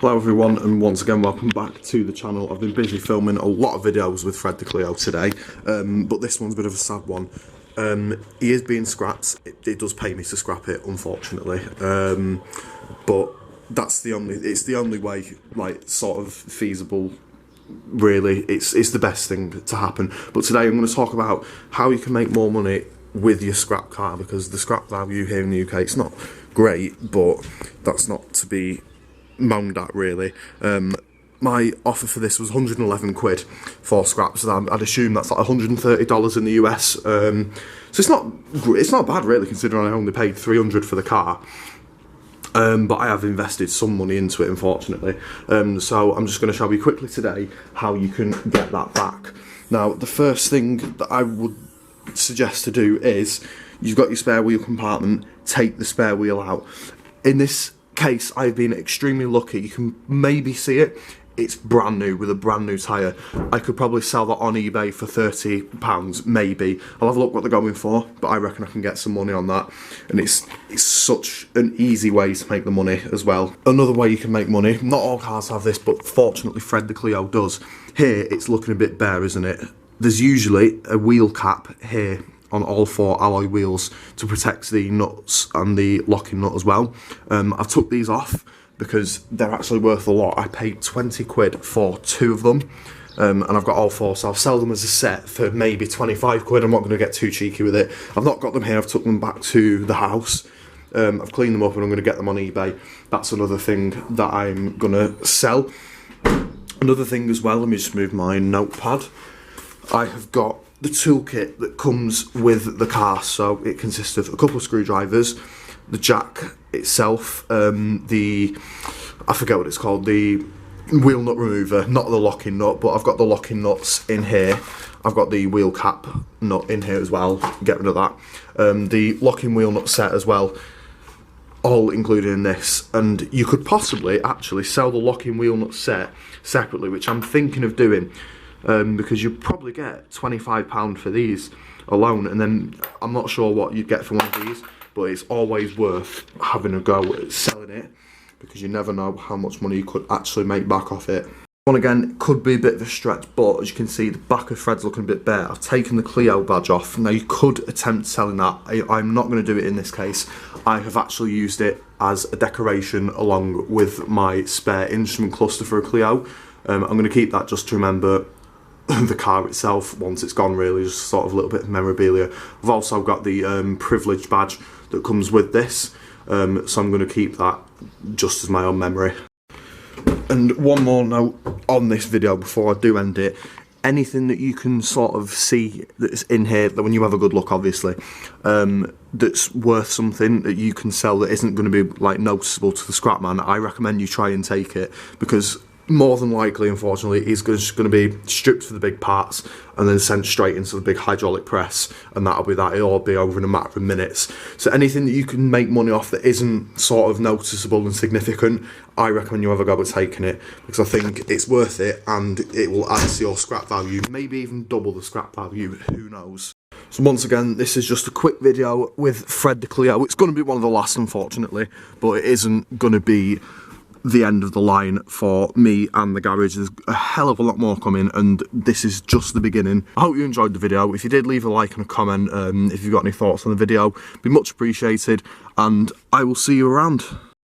Hello everyone, and once again welcome back to the channel. I've been busy filming a lot of videos with Fred the Clio today, but this one's a bit of a sad one. He is being scrapped. It does pay me to scrap it, unfortunately, but it's the only way, like, sort of feasible. Really, it's the best thing to happen. But today I'm going to talk about how you can make more money with your scrap car, because the scrap value here in the UK, it's not great, but that's not to be moaned at, really. My offer for this was 111 quid for scraps, and I'd assume that's like $130 in the US. So it's not bad, really, considering I only paid 300 for the car. But I have invested some money into it, unfortunately. So I'm just going to show you quickly today how you can get that back. Now, the first thing that I would suggest to do is, you've got your spare wheel compartment, take the spare wheel out. In this case, I've been extremely lucky. You can maybe see it. It's brand new with a brand new tyre. I could probably sell that on eBay for £30, maybe. I'll have a look what they're going for, but I reckon I can get some money on that. And it's such an easy way to make the money as well. Another way you can make money, not all cars have this, but fortunately Fred the Clio does. Here, it's looking a bit bare, isn't it? There's usually a wheel cap here on all four alloy wheels to protect the nuts and the locking nut as well. I've took these off because they're actually worth a lot. I paid 20 quid for two of them, and I've got all four, so I'll sell them as a set for maybe 25 quid. I'm not going to get too cheeky with it. I've not got them here, I've took them back to the house. I've cleaned them up and I'm going to get them on eBay. That's another thing that I'm going to sell. Another thing as well, let me just move my notepad. I have got the toolkit that comes with the car, so it consists of a couple of screwdrivers, the jack itself, I forget what it's called, the wheel nut remover, not the locking nut, but I've got the locking nuts in here. I've got the wheel cap nut in here as well, get rid of that. The locking wheel nut set as well, all included in this. And you could possibly actually sell the locking wheel nut set separately, which I'm thinking of doing. Because you probably get £25 for these alone, and then I'm not sure what you'd get for one of these, but it's always worth having a go at selling it, because you never know how much money you could actually make back off it. One again could be a bit of a stretch, but as you can see, the back of Fred's looking a bit bare. I've taken the Clio badge off. Now, you could attempt selling that. I'm not going to do it in this case. I have actually used it as a decoration along with my spare instrument cluster for a Clio. I'm going to keep that just to remember the car itself once it's gone, really, just sort of a little bit of memorabilia. I've also got the privilege badge that comes with this, so I'm going to keep that just as my own memory. And one more note on this video before I do end it: anything that you can sort of see that's in here, that when you have a good look, obviously, that's worth something that you can sell, that isn't going to be like noticeable to the scrap man, I recommend you try and take it, because more than likely, unfortunately, it's just going to be stripped for the big parts and then sent straight into the big hydraulic press, and that'll be that. It'll all be over in a matter of minutes. So anything that you can make money off that isn't sort of noticeable and significant, I recommend you have a go at taking it, because I think it's worth it, and it will add to your scrap value, maybe even double the scrap value, who knows. So once again, this is just a quick video with Fred the Clio. It's going to be one of the last, unfortunately, but it isn't going to be the end of the line for me and the garage. There's a hell of a lot more coming, and this is just the beginning. I hope you enjoyed the video. If you did, leave a like and a comment if you've got any thoughts on the video. It'd be much appreciated, and I will see you around.